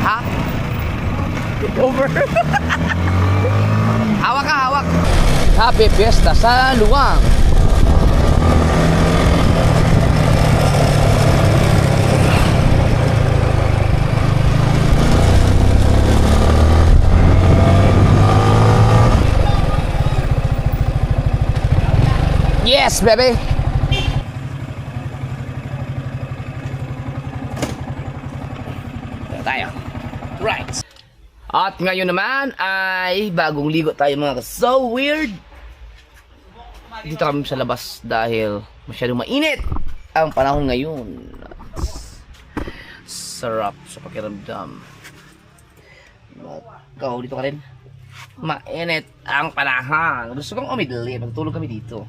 Ha? Over. Hawak ka, hawak. Happy Fiesta sa Luwang. Yes, baby. Tayo. Right. At ngayon naman ay bagong ligo tayo mga so weird. Dito kami sa labas dahil masyadong mainit ang panahon ngayon. Sarap sa pakiramdam. Ikaw dito ka rin. Mainit ang panahon. Gusto kong umidli. Magtulog kami dito.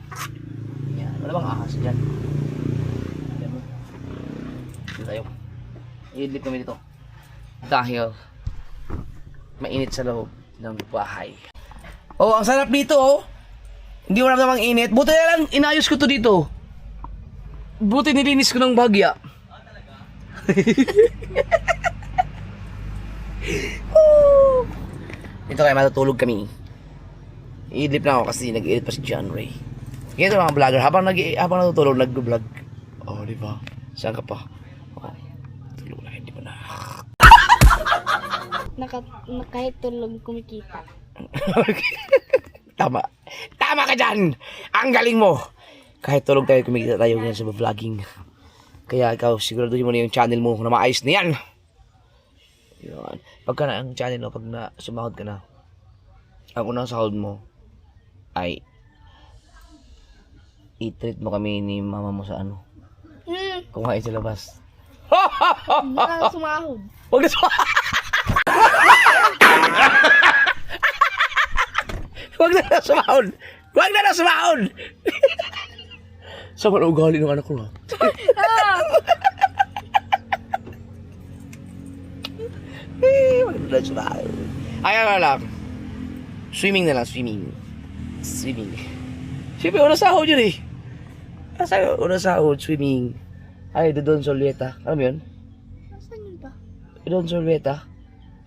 Yan. Wala bang ahas dyan? Yan. Dito tayo. Idlip kami dito. Dahil mainit sa loob ng bahay. Oh, ang sarap dito oh. Hindi mo naman init. Buti na lang inayos ko to dito. Buti nilinis ko ng bagya. Dito kayo matutulog kami. I-idlip na ako kasi nag-edit pa si John Ray. Ganito mga vlogger. Habang natutulog, nag-vlog. Oh, di ba? Saan ka pa? Oh, tulog na. Hindi pa na. Kahit tulog kumikita. Tama. Tama ka dyan! Ang galing mo! Kahit tulog tayo, kumikita tayo ngayon sa vlogging. Kaya ikaw, siguraduhin mo na yung channel mo na maayos na yan. Yan. Pagka na ang channel mo, pag na sumahod ka na, ang unang sahod mo ay i-treat mo kami ni mama mo sa ano. Kumain sa labas. Baka sumahod. Huwag na sumahod! Wag na na sumahon! Wag na na sumahon! Sama na ugali ng anak ko, ha? Wag na na sumahon. Ayan na lang. Swimming na lang, swimming. Swimming. Siyempre, una sahod yun eh. Una sahod, swimming. Ay, Don Solieta. Alam mo yun? Nasaan yun ba? Don Solieta.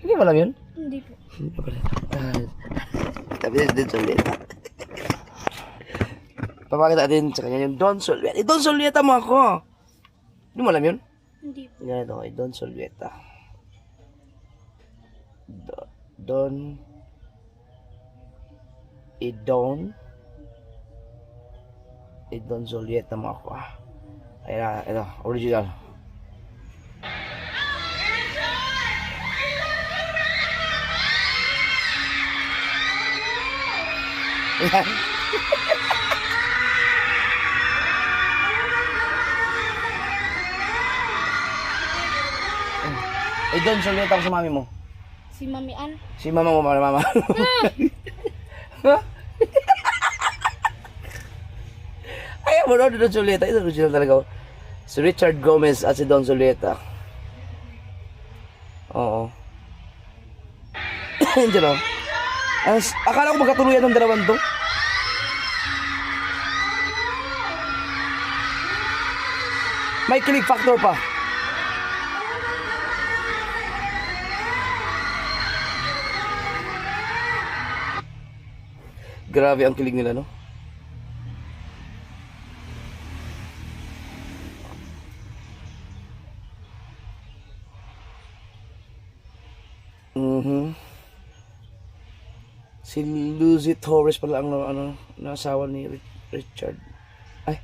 Hindi mo alam yun? Hindi po. Hindi pa pala. Sabi na Don Solieta. Papakita natin sa kanya yung Don Solieta. Don Solieta mo ako. Hindi mo alam yun? Hindi po. Yan ito, Don Solieta. Don... Idon Solieta mo ako, ah. Ayan na, ito, original. Ayan. Idon Solieta ako sa mami mo. Si Mami Ann. Si mama mo, mama. Ayaw mo, no? Don Solieta. Ito original talaga. Si Richard Gomez at si Don Solieta. Oo. Diyan, no? Akala ko magkatuluyan ng dalawan to. May click factor pa. Grabe ang kilig nila, no? Si Lucy Torres pala ang asawa ni Richard. Ay,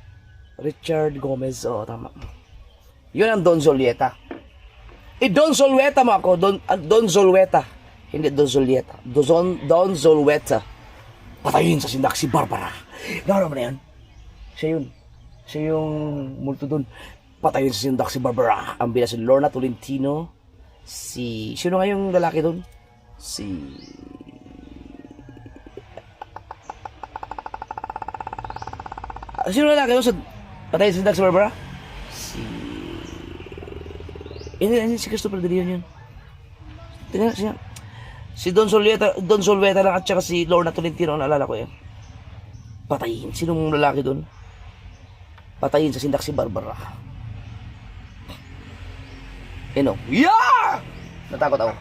Richard Gomez. Oo, tama. Yun ang Don Solieta. Don Solieta mo ako. Don Zolueta. Hindi Don Solieta. Don Zolueta. Patayin sa sindak si Barbara. Naano mo na yan? Siya yun. Siya yung multo dun. Patayin sa sindak si Barbara. Ang bila si Lorna Tolentino. Sino nga yung lalaki dun? Sino lalaki dun sa patayin sa sindak si Barbara? Hindi, si Christopher De Leon yun. Tingnan siya. Si Don Solveta lang at saka si Lorna Tolentino, naalala ko yan. Patayin. Sinong lalaki doon? Patayin sa sindak si Barbara. Yeah! Natakot ako.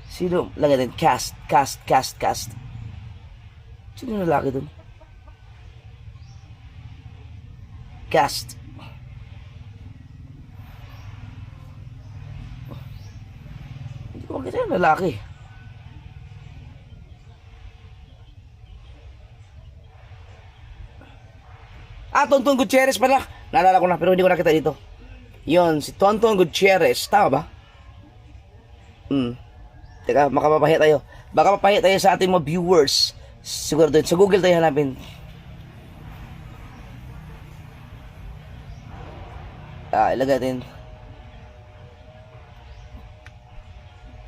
Sino? Lang natin. Cast. Sino lalaki doon? Cast. Bakit yung lalaki? Tonton Gutierrez pala. Naalala ko na pero hindi ko nakita dito. Yon, si Tonton Gutierrez. Tama ba? Teka, makapapahiya tayo. Baka mapahiya tayo sa ating mga viewers. Siguro doon. Sa Google tayo hanapin. Ilagay natin.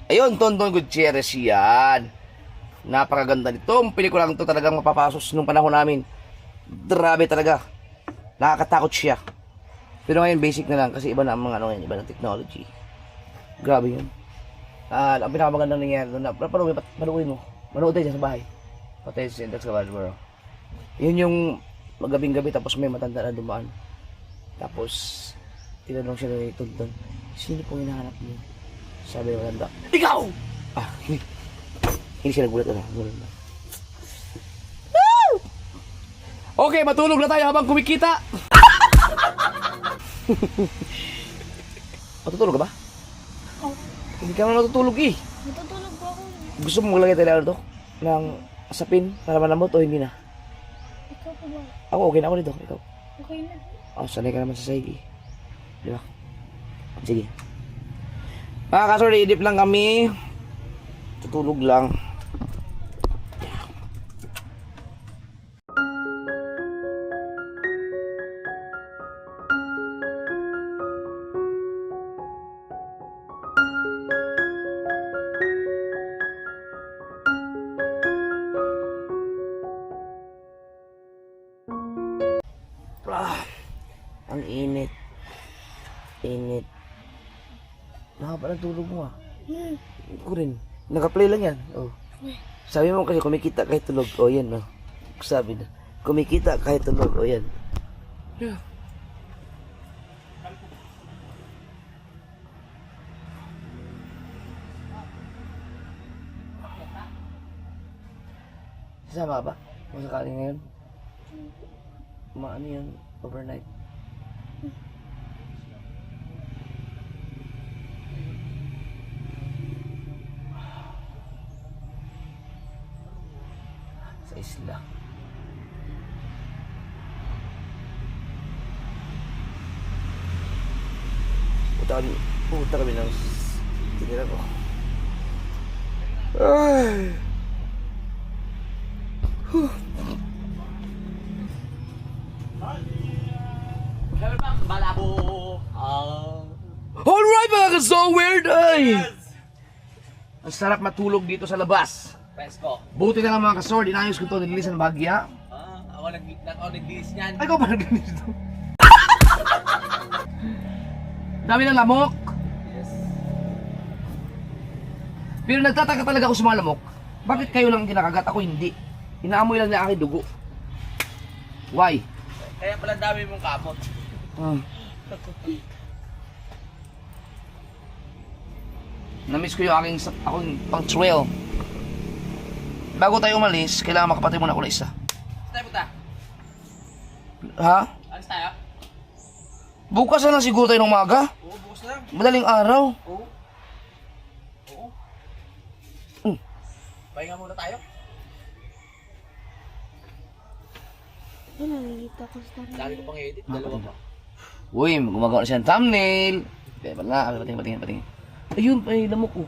Ayun, Tonton Gutierrez yan. Napakaganda nitong pelikulang to, talagang mapapasos nung panahon namin. Grabe talaga. Nakakatakot siya. Pero ngayon basic na lang kasi iba na ang mga ano ngayon, iba na technology. Grabe yun. Ang pinakamaganda nangyari doon, panuorin mo. Manood tayo dyan sa bahay. Patay si Index Cavalbaro. Yun yung magabing-gabi tapos may matanda na dumaan. Tapos, tinanong siya ni Tonton, sino pong hinahanap niyo? Sabi ng matanda, ikaw! Hindi siya nagulat. Nagulat na. Okay, matulog na tayo habang kumikita. Matutulog ka ba? Oh, Hindi ka naman natutulog eh. natutulog po ako. Gusto mo maglagay tayo to ng sapin para malambot o hindi na? Ikaw po ba? Ako okay na ako dito. Ikaw? Okay na. Sanay ka naman sa sahig eh. Di ba? Sige. Mga kasori, idip lang kami. Tutulog lang. Nakapa ng tulog mo ah. Ko rin. Naka-play lang yan. Oh. Sabi mo kasi kumikita kahit tulog. O yan no. Sabi na. Kumikita kahit tulog. O yan. Yeah. Sasama ka ba? Kung sakali ngayon? Maano yan? Overnight? Sa isla. Puta kami ng tinira ko. Ay! Sabi pa, malabo. Alright mga ka-so weird! Ay! Ang sarap matulog dito sa labas. Presko. Buti na lang mga kasor, dinayos ko ito, nililisan ng bagya. Ako nag-dilis niyan. Ay, ikaw ba nag-ganito ito? Dami ng lamok. Yes. Pero nagtataka talaga ako sa mga lamok. Bakit kayo lang kinakagat? Ako hindi. Inaamoy lang na aking dugo. Why? Kaya pala dami mong kamot. Namiss ko yung aking punctual. Bago tayo umalis, kailangan makapatay muna ako na isa. Saan tayo punta? Ha? Alis tayo? Bukas na lang siguro tayo ng umaga. Oo, bukas na lang. Madaling araw. Oo. Oo. Pahinga muna tayo. Ano, nakikita ko sa tabi. Dami ko pang i-edit. Dalawa pa. Uy, gumagawa na siya ng thumbnail. Patingin. Ayun, ay lamok ko.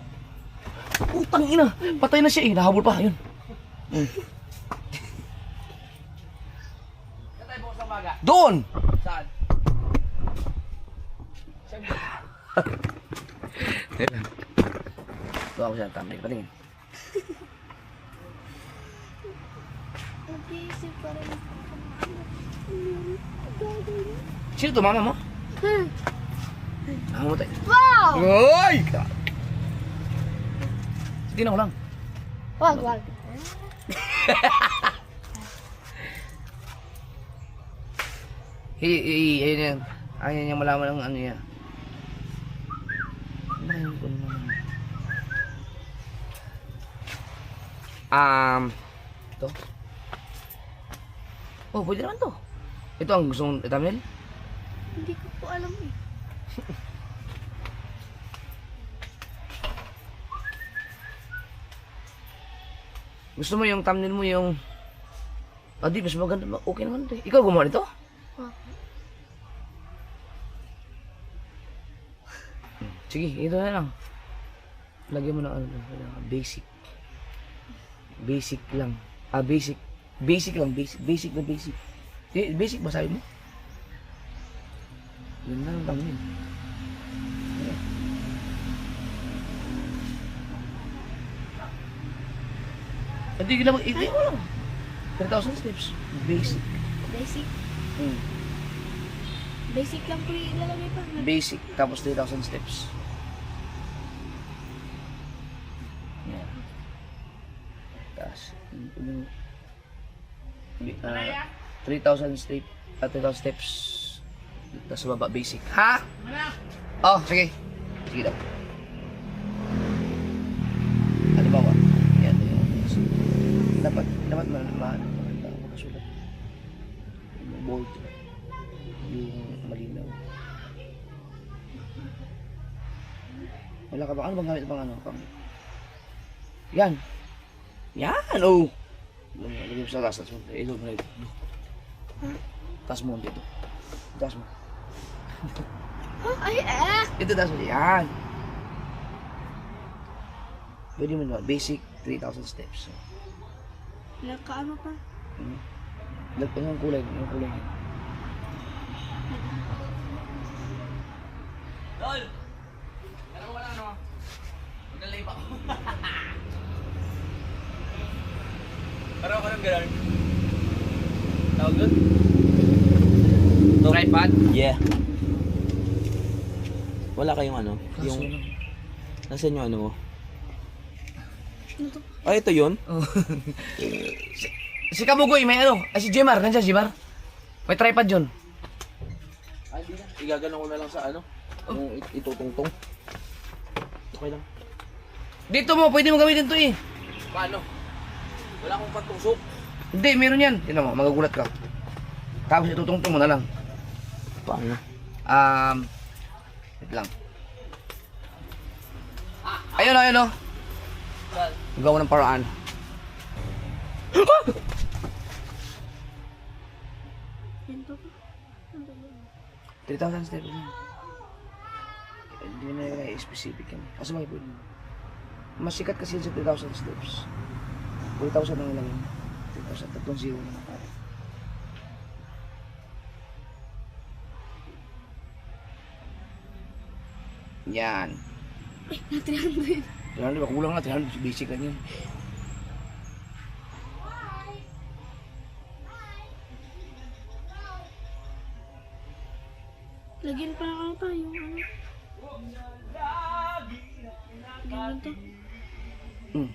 Putang ina, patay na siya eh. Nahabol pa, ayun. Saan tayo bukas sa umaga? Doon! Saan? Siyempre. Gawa ko siya ng thumbnail. Patingin. Nag-iisip pa rin ako. Sino to, mama mo? Mama mo tayo. Wow! Ay! Sige na ko lang. Wag. Ayun yan. Ayaw niya malaman ng ano yan. Ayun ko naman. Ito. Oh, pwede naman to. Ito ang gusto mong thumbnail? Hindi ko po alam eh. Gusto mo yung thumbnail mo yung... di, mas maganda. Okay naman to eh. Ikaw gumawa nito? Sige, ito na lang. Lagyan mo ng ano, basic. Basic lang. Basic. Basic lang, basic na basic. Basic ba sabi mo? Yun lang ang thumbnail. Hindi ko lang, hindi ko lang. 3,000 steps. Basic. Basic. Basic lang po yung ilalagay pa. Basic, tapos 3,000 steps. Yan. Tapos, 3,000 steps. 3,000 steps. Tapos baba, basic. Ha? Oh, sige. Sige daw. Halimbawa, yan. Dapat makasulat. Yung bold. Yung malinaw. Wala ka ba? Ano bang gamit pang ano? Yan. Yan, oh. Lagyan mo sa taas. Ito mo na ito. Taas mo dito. Taas mo. Ito taas mo. Yan. Pwede mo naman. Basic 3,000 steps. Nakaano pa? Yung kulay. Yung kulay. Dol! Alam mo wala ano? Maglalay pa ako. Parang ako ng gano'n. Tawag doon? Tripod? Yeah. Wala kayong ano? Yung Nasaan yung ano mo? Ano to? Ah, ito yun? Si Kabugoy, may ano? Ay, si Jemar. Nandiyan, Jemar. May tripod yun. Ay, hindi na. Igagano ko na lang sa ano? Yung itutungtong. Okay lang. Dito mo, pwede mo gamitin to eh. Paano? Wala akong patusok. Hindi, meron yan. Tignan mo, magagulat ka. Tapos itutungtong mo na lang. Paano? Wait lang. Ayun, ayun, oh. Gawa ng paraan. Pinto ko. 3,000 steps yan. Hindi mo na yung specific yan. Kaso may pwede. Mas sikat kasi yun sa 3,000 steps. 4,000 na lang yun. 3,000, 3,000 na lang pare. Yan. Na 300. 300, baka kulang na 300. Basic lang yun. Lagyan pa lang ata yung ano. Ganun to. Hmm.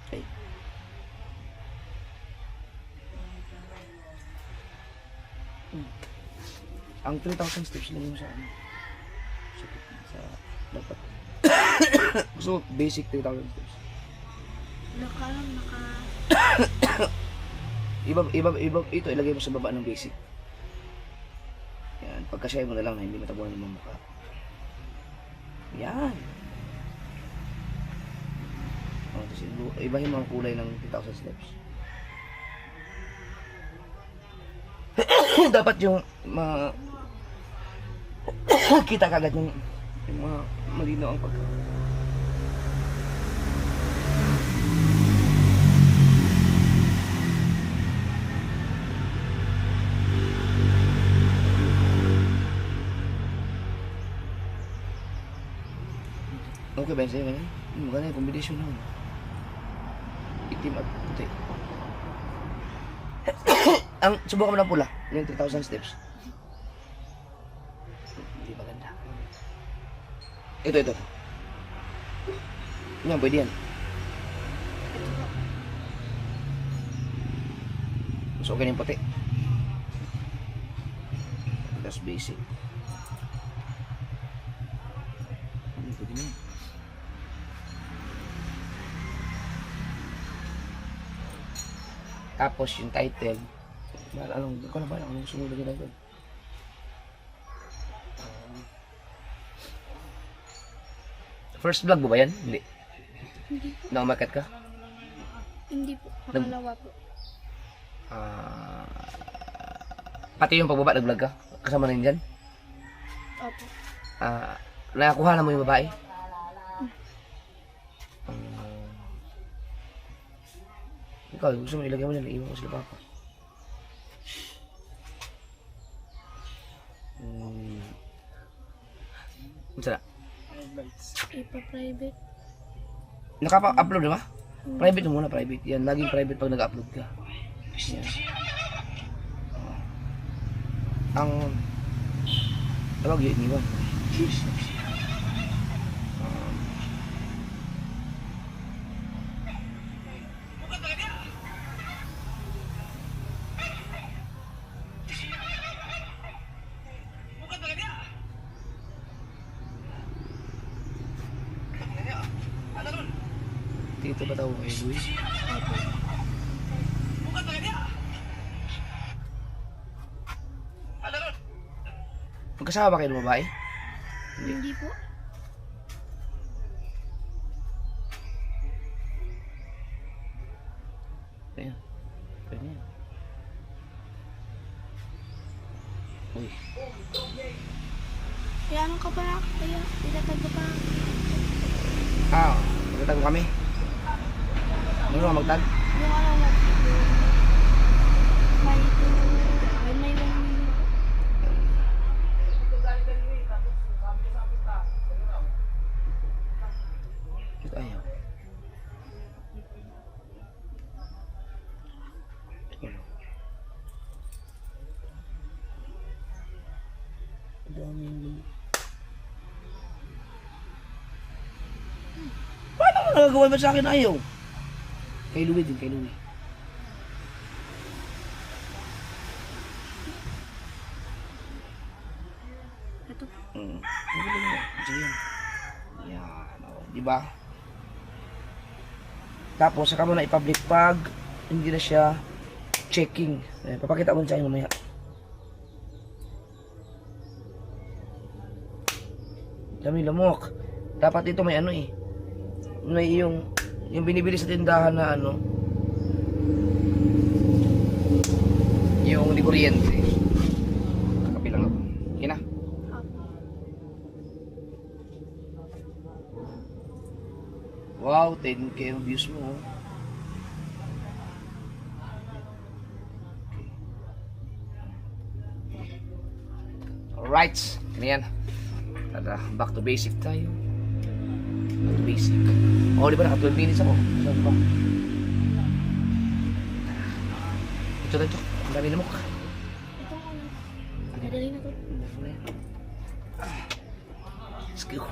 Ay. Ang 3,000 steps lang yung sa ano. Sa dapat. So, basic 3,000 steps. Naka. Iba, ito ilagay mo sa baba ng basic. Yan, pagkasya mo na lang na hindi matabunan ng mukha. Yan. Oh, tapos ibahin mo ang kulay ng 3,000 steps. Dapat yung kita kagad yung mga malinaw ang pagka. Okay ba yun sa'yo ganyan? Maganda yung combination na. Itim at puti. Ang subukan mo ng pula, yung 3,000 steps. Hindi maganda. Ito. Yan, pwede yan. Mas okay na yung puti. That's basic. Pwede na yan. Tapos yung title, anong sumunod na doon? First vlog mo ba yan? Hindi. Hindi po. Nakamakat ka? Hindi po. Pangalawa po. Pati yung pagbaba nag-vlog ka? Kasama na yun dyan? Opo. Nakakuha na mo yung babae? Ikaw, gusto mo ilagay mo dyan, iiwan ko sila papa. Masala. Ipa-private. Nakapa-upload na ba? Private mo muna, private. Yan, laging private pag nag-upload ka. Yan. Ang tawag yun, iwan. Dito ba tawag kayo, Luis? Magkasama ba kayo ng babae? Hindi po. Ayan. Pwede yan. Uy. Kaya ano ka pa? Kaya itatag ka pa. Magtag kami. Ano nga magtag? Yung ano mo. May lang. Ito ayaw. Ano? daming... Paano mo nagagawa ba sa akin ayaw? Kay Louie din, kay Louie. Ito. Magaling mo. Sige yan. Yan. O, diba? Tapos, saka mo na i-public pag hindi na siya checking. Papakita ko sa inyo mamaya. Dami lamok. Dapat ito may ano eh. May yung binibili sa tindahan na ano. Yung di kuryente. Kakapilang ako. Okay na. Wow, 10K ang views mo. Oh. Alright, ano yan? Tara, back to basic tayo. Back to basic. Oh, di ba naka 12 minutes ako? Saan ba? Ito na ito. Ang dami na mo. Itong ano. Madali na to. Let's go.